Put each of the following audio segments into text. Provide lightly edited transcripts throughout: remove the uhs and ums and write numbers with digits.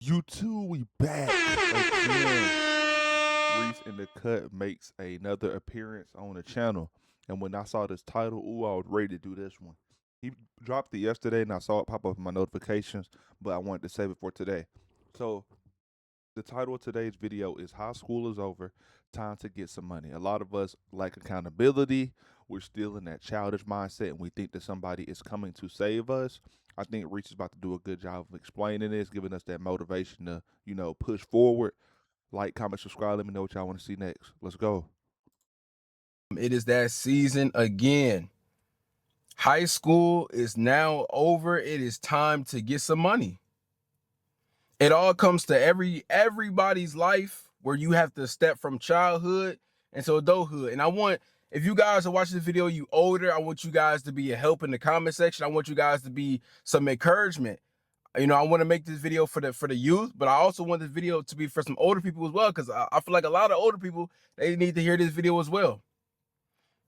You too, we back again. Reeceindacut makes another appearance on the channel. And when I saw this title, ooh, I was ready to do this one. He dropped it yesterday and I saw it pop up in my notifications, but I wanted to save it for today. So the title of today's video is High School is Over, Time to Get Some Money. A lot of us like accountability. We're still in that childish mindset and we think that somebody is coming to save us. I think Reach is about to do a good job of explaining this, giving us that motivation to, push forward. Like, comment, subscribe. Let me know what y'all want to see next. Let's go. It is that season again. High school is now over. It is time to get some money. It all comes to everybody's life where you have to step from childhood into adulthood. And I want, if you guys are watching this video, you older, I want you guys to be a help in the comment section. I want you guys to be some encouragement. I want to make this video for the youth, but I also want this video to be for some older people as well, because I feel like a lot of older people, they need to hear this video as well.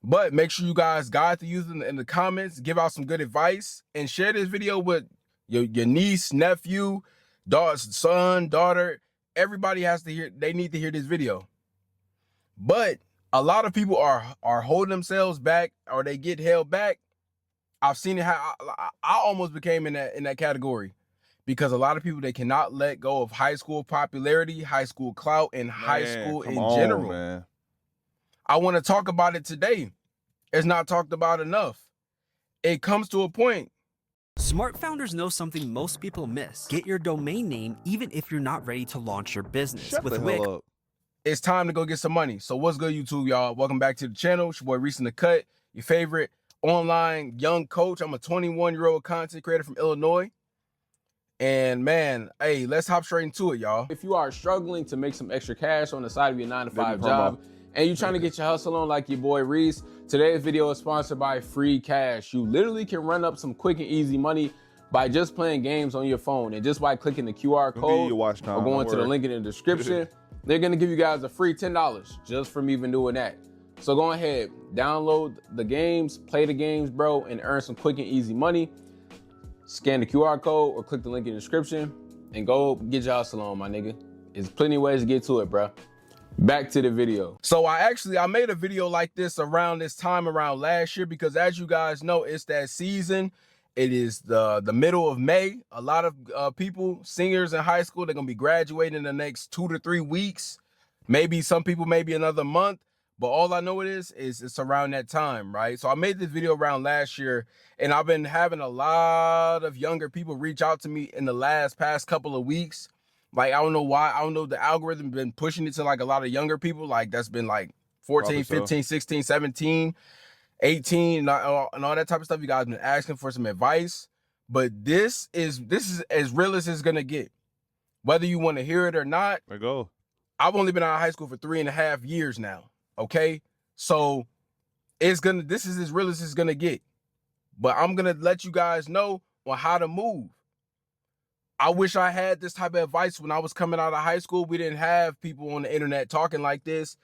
But make sure you guys guide the youth in the comments, give out some good advice, and share this video with your niece, nephew, daughter, son, daughter. Everybody has to hear, they need to hear this video. But a lot of people are holding themselves back, or they get held back. I've seen it how I almost became in that category, because a lot of people, they cannot let go of high school popularity, high school clout, and high school in general. Man. I want to talk about it today. It's not talked about enough. It comes to a point. Smart founders know something most people miss. Get your domain name even if you're not ready to launch your business. Shut the hell up. It's time to go get some money. So what's good, YouTube, y'all? Welcome back to the channel. It's your boy Reeceindacut, your favorite online young coach. I'm a 21-year-old content creator from Illinois. And man, hey, let's hop straight into it, y'all. If you are struggling to make some extra cash on the side of your 9-to-5 job, and you're trying to get your hustle on like your boy Reese, today's video is sponsored by Free Cash. You literally can run up some quick and easy money by just playing games on your phone, and just by clicking the QR code or going to the link in the description. They're gonna give you guys a free $10 just from even doing that. So go ahead, download the games, play the games, bro, and earn some quick and easy money. Scan the QR code or click the link in the description and go get your hustle on, my nigga. There's plenty of ways to get to it, bro. Back to the video. So I made a video like this around this time around last year, because as you guys know, it's that season. It is the middle of May. A lot of people, seniors in high school, they're gonna be graduating in the next 2 to 3 weeks. Maybe some people, maybe another month. But all I know is it's around that time, right? So I made this video around last year, and I've been having a lot of younger people reach out to me in the past couple of weeks. Like, I don't know why. I don't know. The algorithm been pushing it to like a lot of younger people. Like, that's been like 14, 15, 16, 17, 18, and all that type of stuff. You guys been asking for some advice. But this is as real as it's going to get. Whether you want to hear it or not. There go. I've only been out of high school for 3.5 years now. Okay. So this is as real as it's going to get. But I'm going to let you guys know on how to move. I wish I had this type of advice when I was coming out of high school. We didn't have people on the internet talking like this.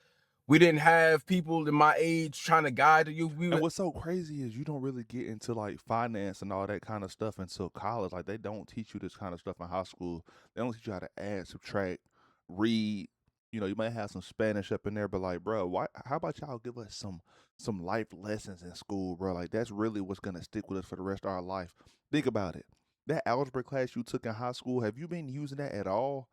We didn't have people in my age trying to guide you. And what's so crazy is you don't really get into like finance and all that kind of stuff until college. Like, they don't teach you this kind of stuff in high school. They don't teach you how to add, subtract, read. You might have some Spanish up in there, but like, bro, how about y'all give us some life lessons in school, bro? Like, that's really what's gonna stick with us for the rest of our life. Think about it. That algebra class you took in high school, have you been using that at all?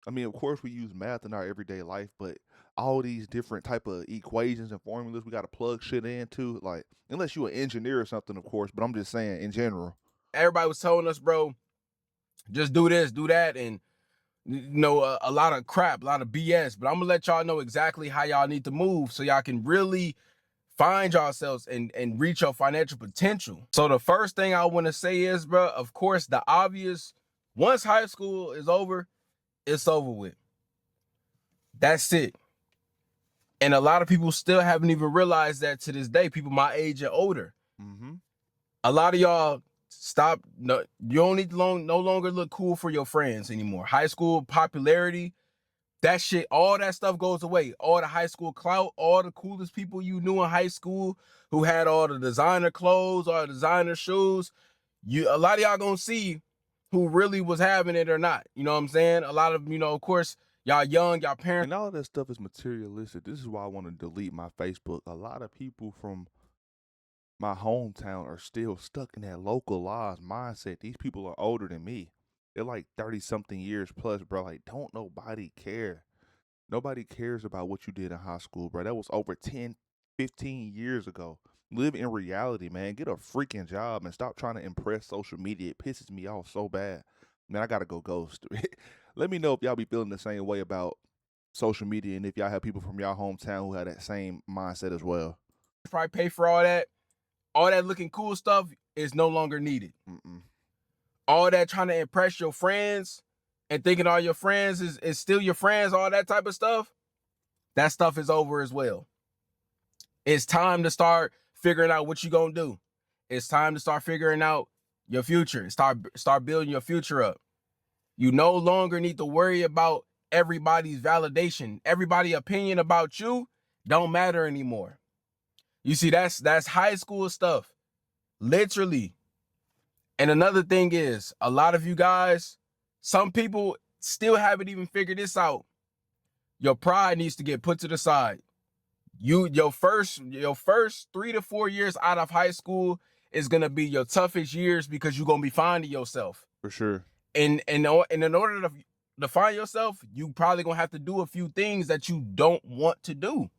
I mean, of course we use math in our everyday life, but all these different type of equations and formulas we got to plug shit into, like, unless you're an engineer or something, of course, but I'm just saying in general. Everybody was telling us, bro, just do this, do that, and a lot of crap, a lot of BS. But I'm gonna let y'all know exactly how y'all need to move so y'all can really find yourselves and reach your financial potential. So the first thing I want to say is, bro, of course, the obvious, once high school is over, it's over with. That's it. And a lot of people still haven't even realized that to this day, people my age and older. A lot of y'all stop. No, you don't need to no longer look cool for your friends anymore. High school popularity, that shit, all that stuff goes away. All the high school clout, all the coolest people you knew in high school who had all the designer clothes, all the designer shoes. A lot of y'all gonna see who really was having it or not. You know what I'm saying? A lot of, of course, y'all young, y'all parents. And all of that stuff is materialistic. This is why I want to delete my Facebook. A lot of people from my hometown are still stuck in that localized mindset. These people are older than me. They're like 30 something years plus, bro. Like, don't nobody care. Nobody cares about what you did in high school, bro. That was over 10, 15 years ago. Live in reality, man. Get a freaking job and stop trying to impress social media. It pisses me off so bad. Man, I gotta go ghost. Let me know if y'all be feeling the same way about social media and if y'all have people from y'all hometown who have that same mindset as well. Probably pay for all that looking cool stuff is no longer needed. All that trying to impress your friends and thinking all your friends is still your friends, all that type of stuff, that stuff is over as well. It's time to start figuring out what you're gonna do. It's time to start figuring out your future. Start building your future up. You no longer need to worry about everybody's validation. Everybody's opinion about you don't matter anymore. You see, that's high school stuff, literally. And another thing is, a lot of you guys, some people still haven't even figured this out. Your pride needs to get put to the side. Your first 3 to 4 years out of high school is gonna be your toughest years because you're gonna be finding yourself. For sure. And in order to find yourself, you probably gonna have to do a few things that you don't want to do.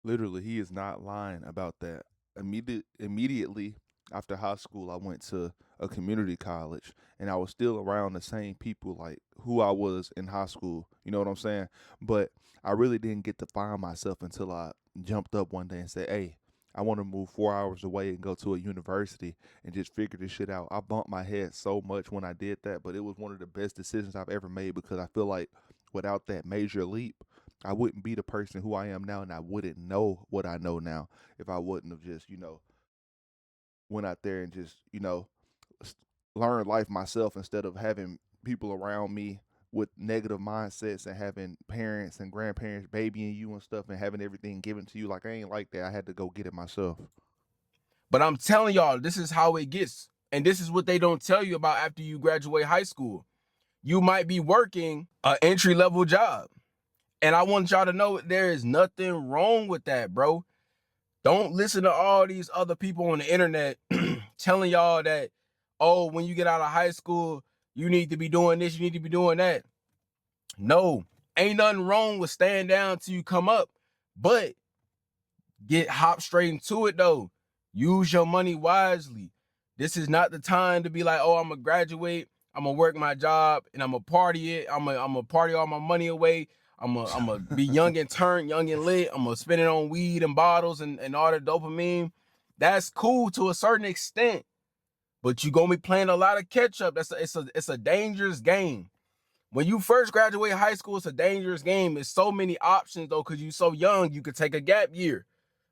Literally, he is not lying about that. Immediately after high school, I went to a community college, and I was still around the same people like who I was in high school. You know what I'm saying? But I really didn't get to find myself until I jumped up one day and said, "Hey, I want to move 4 hours away and go to a university and just figure this shit out." I bumped my head so much when I did that, but it was one of the best decisions I've ever made because I feel like without that major leap, I wouldn't be the person who I am now, and I wouldn't know what I know now if I wouldn't have just, went out there and just, learned life myself instead of having people around me with negative mindsets and having parents and grandparents babying you and stuff and having everything given to you. Like, I ain't like that. I had to go get it myself. But I'm telling y'all, this is how it gets. And this is what they don't tell you about after you graduate high school. You might be working an entry-level job. And I want y'all to know there is nothing wrong with that, bro. Don't listen to all these other people on the internet telling y'all that, oh, when you get out of high school, you need to be doing this, you need to be doing that. No, ain't nothing wrong with staying down till you come up, but hop straight into it though. Use your money wisely. This is not the time to be like, oh, I'm gonna graduate, I'm gonna work my job, and I'm gonna party it. I'm gonna party all my money away. I'm gonna be young and turn, young and lit. I'm gonna spend it on weed and bottles and all the dopamine. That's cool to a certain extent, but you're gonna be playing a lot of catch up. It's a dangerous game. When you first graduate high school, it's a dangerous game. There's so many options though, because you're so young. You could take a gap year.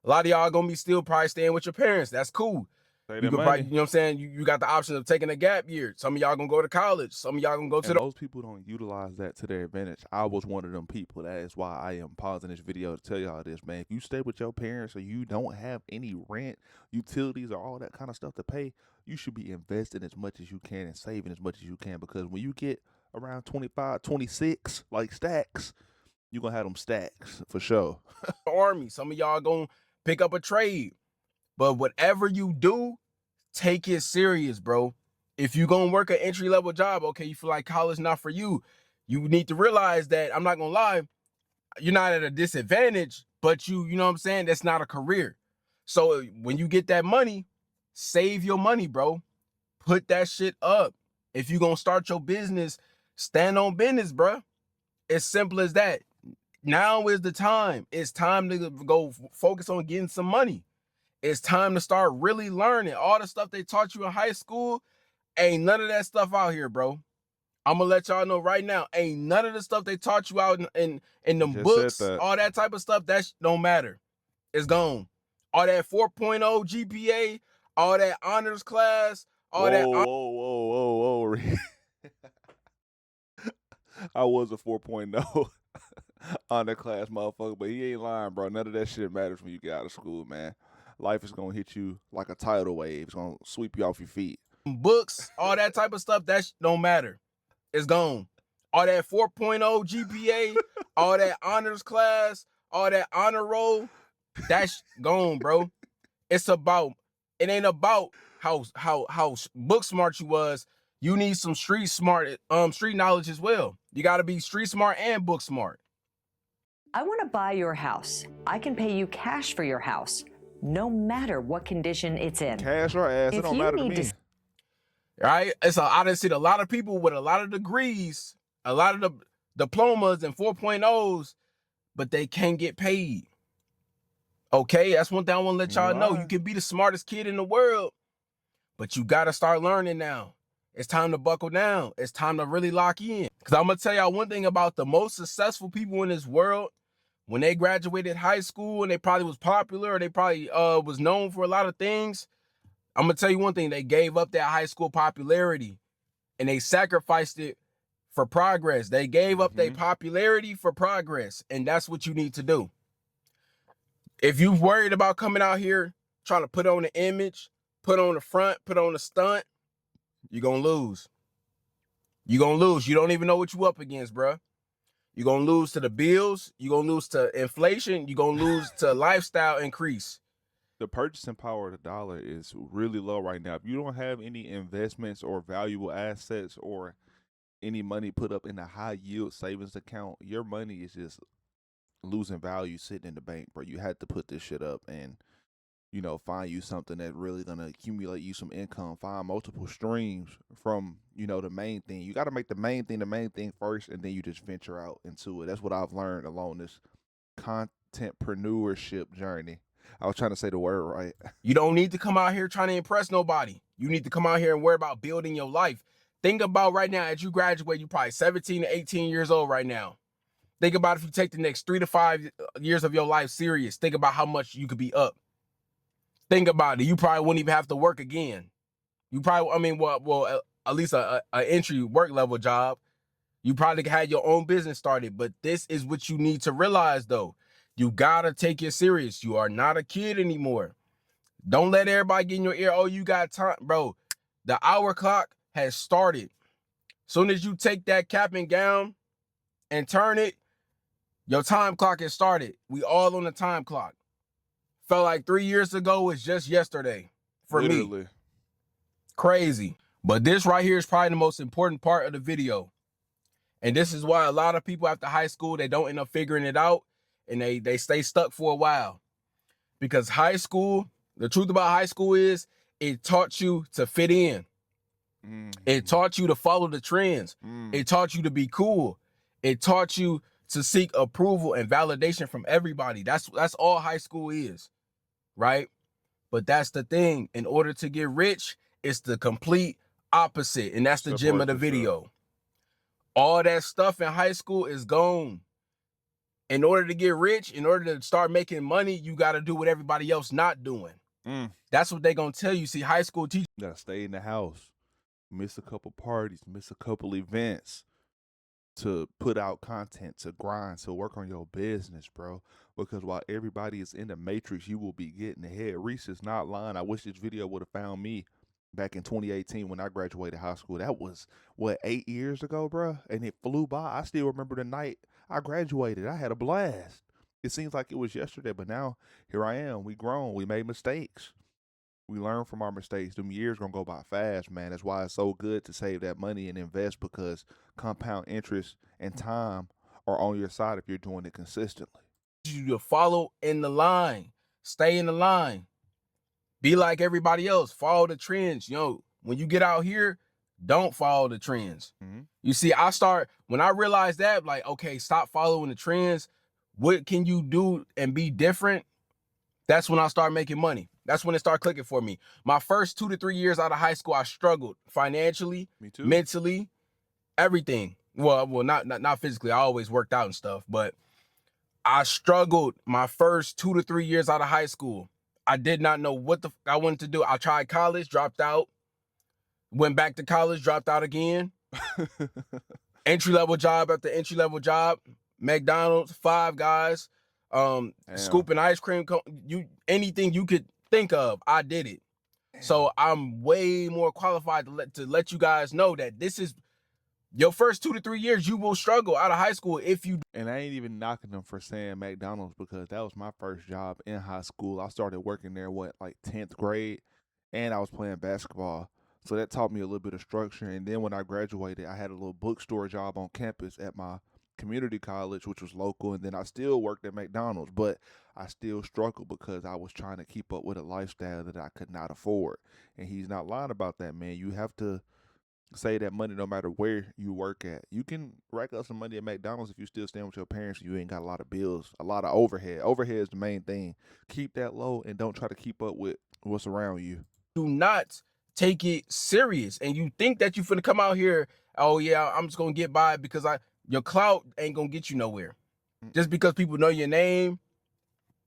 A lot of y'all gonna be still probably staying with your parents. That's cool. You could probably, you know what I'm saying? You got the option of taking a gap year. Some of y'all gonna go to college. Some of y'all gonna go to Most people don't utilize that to their advantage. I was one of them people. That is why I am pausing this video to tell y'all this, man. If you stay with your parents or you don't have any rent, utilities, or all that kind of stuff to pay, you should be investing as much as you can and saving as much as you can, because when you get around 25, 26, like stacks, you're gonna have them stacks for sure. the army. Some of y'all gonna pick up a trade. But whatever you do, take it serious, bro. If you're gonna work an entry-level job, okay, you feel like college not for you, you need to realize that, I'm not gonna lie, you're not at a disadvantage, but you know what I'm saying, that's not a career. So when you get that money, save your money, bro. Put that shit up. If you're gonna start your business, stand on business, bro. As simple as that. Now is the time. It's time to go focus on getting some money. It's time to start really learning. All the stuff they taught you in high school, ain't none of that stuff out here, bro. I'm gonna let y'all know right now, ain't none of the stuff they taught you out in them books, all that type of stuff, that don't matter. It's gone. All that 4.0 GPA, all that honors class, all that. Whoa. I was a 4.0 honor class motherfucker, but he ain't lying, bro. None of that shit matters when you get out of school, man. Life is gonna hit you like a tidal wave. It's gonna sweep you off your feet. books, all that type of stuff, that don't matter. It's gone. All that 4.0 GPA, all that honors class, all that honor roll, that's gone, bro. It ain't about how book smart you was. You need some street knowledge as well. You got to be street smart and book smart. I want to buy your house. I can pay you cash for your house, no matter what condition it's in. Cash or ass, it don't matter to me. Right? I done seen a lot of people with a lot of degrees, a lot of the diplomas and 4.0s, but they can't get paid. Okay, that's one thing I want to let y'all know. You can be the smartest kid in the world, but you got to start learning now. It's time to buckle down. It's time to really lock in. Because I'm going to tell y'all one thing about the most successful people in this world. When they graduated high school and they probably was popular or they probably was known for a lot of things, I'm going to tell you one thing. They gave up that high school popularity and they sacrificed it for progress. They gave up their popularity for progress. And that's what you need to do. If you're worried about coming out here trying to put on the image, put on the front, put on the stunt, you're going to lose. You're going to lose. You don't even know what you up against, bro. You're going to lose to the bills. You're going to lose to inflation. You're going to lose to lifestyle increase. The purchasing power of the dollar is really low right now. If you don't have any investments or valuable assets or any money put up in a high yield savings account, your money is just losing value sitting in the bank, bro. You had to put this shit up and, you know, find you something that really gonna accumulate you some income. Find multiple streams from, you know, the main thing. You got to make the main thing first, and then you just venture out into it. That's what I've learned along this contentpreneurship journey. I was trying to say the word right. You don't need to come out here trying to impress nobody. You need to come out here and worry about building your life. Think about right now, as you graduate, you're probably 17 to 18 years old right now. Think about if you take the next 3 to 5 years of your life serious. Think about how much you could be up. Think about it. You probably wouldn't even have to work again. You probably, at least a entry work level job. You probably had your own business started. But this is what you need to realize, though. You got to take it serious. You are not a kid anymore. Don't let everybody get in your ear. Oh, you got time. Bro, the hour clock has started. Soon as you take that cap and gown and turn it, your time clock has started. We all on the time clock. Felt like 3 years ago was just yesterday for me. Crazy. But this right here is probably the most important part of the video. And this is why a lot of people after high school, they don't end up figuring it out and they stay stuck for a while. Because high school, the truth about high school is it taught you to fit in. It taught you to follow the trends. It taught you to be cool. It taught you to seek approval and validation from everybody. That's all high school is, right? But that's the thing. In order to get rich, it's the complete opposite. And that's the gem of the video. All that stuff in high school is gone. In order to get rich, in order to start making money, you got to do what everybody else not doing. That's what they going to tell you. See, high school teachers. You got to stay in the house. Miss a couple parties, miss a couple events to put out content, to grind, to work on your business, bro. Because while everybody is in the matrix, you will be getting ahead. Reese is not lying. I wish this video would have found me back in 2018 when I graduated high school. That was, 8 years ago, bro? And it flew by. I still remember the night I graduated. I had a blast. It seems like it was yesterday, but now here I am. We grown. We made mistakes. We learn from our mistakes. Them years gonna go by fast, man. That's why it's so good to save that money and invest, because compound interest and time are on your side if you're doing it consistently. You to follow in the line. Stay in the line. Be like everybody else. Follow the trends. When you get out here, don't follow the trends. You see, when I realized that, like, okay, stop following the trends. What can you do and be different? That's when I start making money. That's when it started clicking for me. My first 2 to 3 years out of high school, I struggled financially, mentally, everything. Well, not physically. I always worked out and stuff, but I struggled my first 2 to 3 years out of high school. I did not know what I wanted to do. I tried college, dropped out, went back to college, dropped out again. Entry-level job after entry-level job, McDonald's, Five Guys, scooping ice cream, anything you could think of, I did it. So I'm way more qualified to let you guys know that this is your first 2 to 3 years. You will struggle out of high school if you. And I ain't even knocking them for saying McDonald's because that was my first job in high school. I started working there, like 10th grade, and I was playing basketball. So that taught me a little bit of structure. And then when I graduated, I had a little bookstore job on campus at my community college, which was local. And then I still worked at McDonald's, but I still struggled because I was trying to keep up with a lifestyle that I could not afford. And he's not lying about that, man. You have to save that money no matter where you work at. You can rack up some money at McDonald's if you still staying with your parents and you ain't got a lot of bills, a lot of overhead. Overhead is the main thing. Keep that low and don't try to keep up with what's around you. Do not take it serious. And you think that you finna come out here, oh yeah, I'm just gonna get by because your clout ain't gonna get you nowhere. Just because people know your name,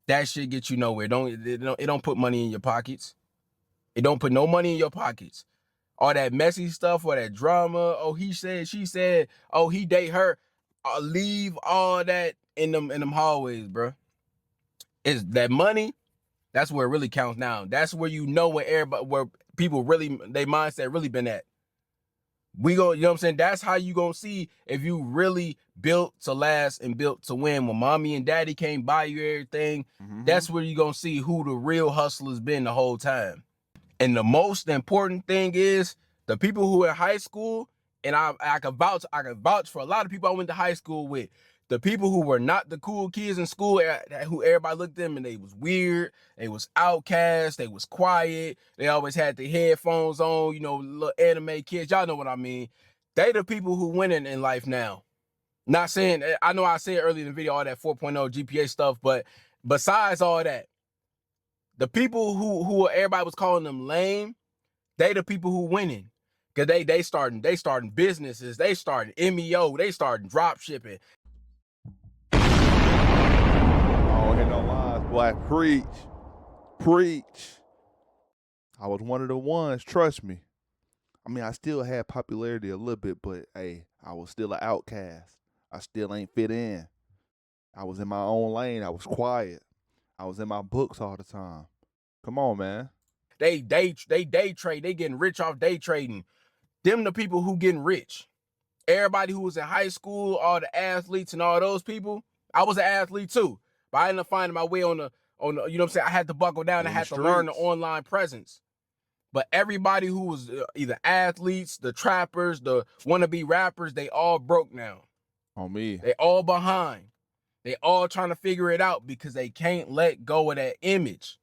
that shit get you nowhere. It don't put money in your pockets. It don't put no money in your pockets. All that messy stuff or that drama, oh, he said, she said, oh, he date her. Leave all that in them hallways, bro. It's that money, that's where it really counts now. That's where you know where people really, their mindset really been at. You know what I'm saying? That's how you gonna see if you really built to last and built to win. When mommy and daddy can't buy you everything, that's where you gonna see who the real hustler's been the whole time. And the most important thing is the people who are in high school, and I can vouch for a lot of people I went to high school with. The people who were not the cool kids in school, who everybody looked at them and they was weird, they was outcast, they was quiet, they always had their headphones on, you know, little anime kids, y'all know what I mean. They the people who winning in life now. Not saying, I know I said earlier in the video all that 4.0 GPA stuff, but besides all that, the people who everybody was calling them lame, they the people who winning. Cause they starting businesses, they starting MEO, they starting drop shipping. Oh, ain't no lies, boy. Preach. I was one of the ones, trust me. I mean, I still had popularity a little bit, but hey, I was still an outcast. I still ain't fit in. I was in my own lane. I was quiet. I was in my books all the time. Come on, man. They day trade. They getting rich off day trading. Them the people who getting rich. Everybody who was in high school, all the athletes and all those people. I was an athlete too, but I ended up finding my way on the, you know what I'm saying? I had to buckle down. I had to learn the online presence. But everybody who was either athletes, the trappers, the wannabe rappers, they all broke now. On me. They all behind. They all trying to figure it out because they can't let go of that image.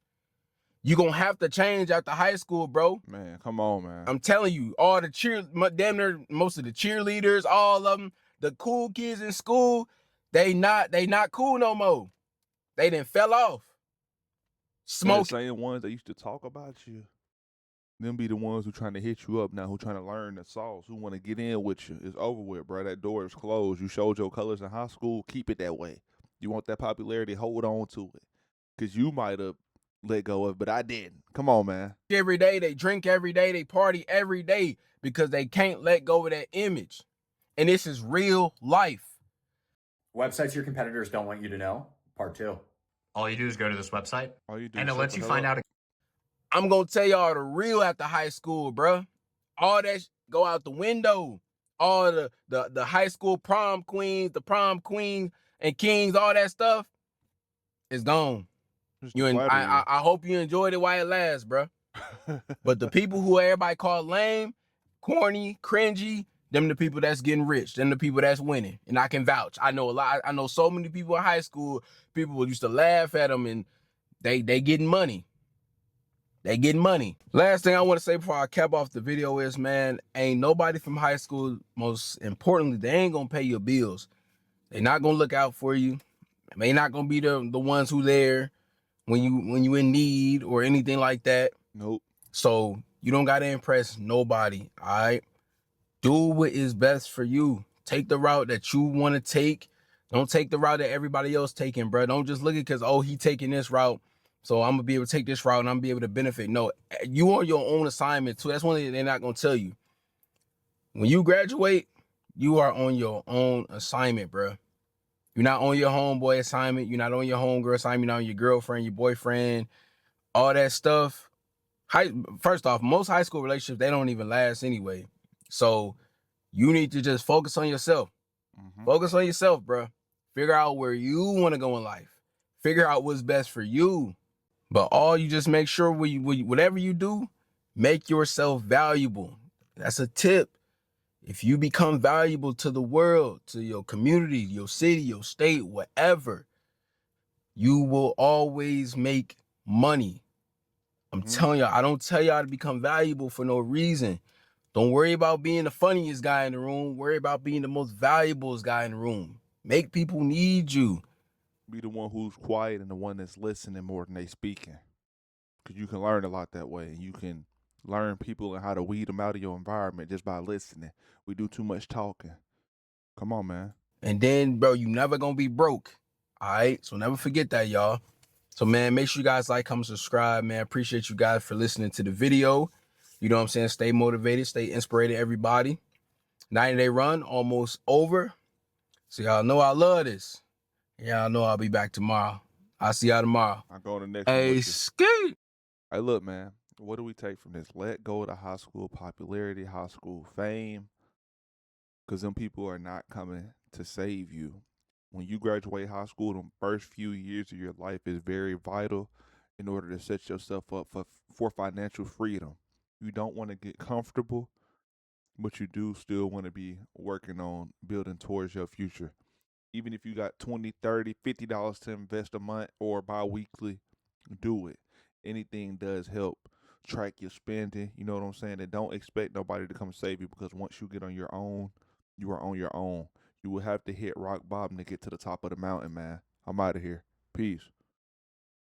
You gonna have to change after high school, bro. Man, come on, man. I'm telling you, all the damn near most of the cheerleaders, all of them, the cool kids in school, they not cool no more. They done fell off. Smoke. The same ones that used to talk about you. Them be the ones who trying to hit you up now, who trying to learn the sauce, who want to get in with you. It's over with, bro. That door is closed. You showed your colors in high school. Keep it that way. You want that popularity, hold on to it. Because you might have let go of it, but I didn't. Come on, man. Every day, they drink every day, they party every day because they can't let go of that image. And this is real life. Websites your competitors don't want you to know, part 2. All you do is go to this website, and it lets you find out. I'm going to tell y'all the real after high school, bro. All that go out the window. All the high school prom queens, the prom queens and kings, all that stuff is gone. I hope you enjoyed it while it lasts, bro. But the people who everybody call lame, corny, cringy, them the people that's getting rich. Them the people that's winning. And I can vouch. I know a lot. I know so many people in high school. People used to laugh at them and they getting money. They getting money. Last thing I want to say before I cap off the video is, man, ain't nobody from high school, most importantly, they ain't gonna pay your bills. They not gonna look out for you. They not gonna be the ones who there when you in need or anything like that. Nope. So you don't gotta impress nobody. All right. Do what is best for you. Take the route that you want to take. Don't take the route that everybody else taking, bro. Don't just look at because, oh, he taking this route, so I'm gonna be able to take this route and I'm gonna be able to benefit. No, you on your own assignment too. That's one thing they're not gonna tell you. When you graduate, you are on your own assignment, bro. You're not on your homeboy assignment. You're not on your homegirl assignment. You're not on your girlfriend, your boyfriend, all that stuff. First off, most high school relationships, they don't even last anyway. So you need to just focus on yourself. Focus on yourself, bro. Figure out where you want to go in life. Figure out what's best for you. But you just make sure whatever you do, make yourself valuable. That's a tip. If you become valuable to the world, to your community, your city, your state, whatever, you will always make money. I'm telling y'all, I don't tell y'all to become valuable for no reason. Don't worry about being the funniest guy in the room. Worry about being the most valuable guy in the room. Make people need you. Be the one who's quiet and the one that's listening more than they speaking. Because you can learn a lot that way. You can learn people and how to weed them out of your environment just by listening. We do too much talking. Come on, man. And then, bro, you never gonna be broke. All right? So never forget that, y'all. So, man, make sure you guys like, comment, subscribe, man. Appreciate you guys for listening to the video. You know what I'm saying? Stay motivated, stay inspired, everybody. 90-day run, almost over. So y'all know I love this. Y'all know I'll be back tomorrow. I'll see y'all tomorrow. I'll go on the next one with Hey, you. ski. Hey, look, man. What do we take from this? Let go of the high school popularity, high school fame. Because them people are not coming to save you. When you graduate high school, the first few years of your life is very vital in order to set yourself up for financial freedom. You don't want to get comfortable, but you do still want to be working on building towards your future. Even if you got $20, $30, $50 to invest a month or bi-weekly, do it. Anything does help track your spending. You know what I'm saying? And don't expect nobody to come save you, because once you get on your own, you are on your own. You will have to hit rock bottom to get to the top of the mountain, man. I'm out of here. Peace.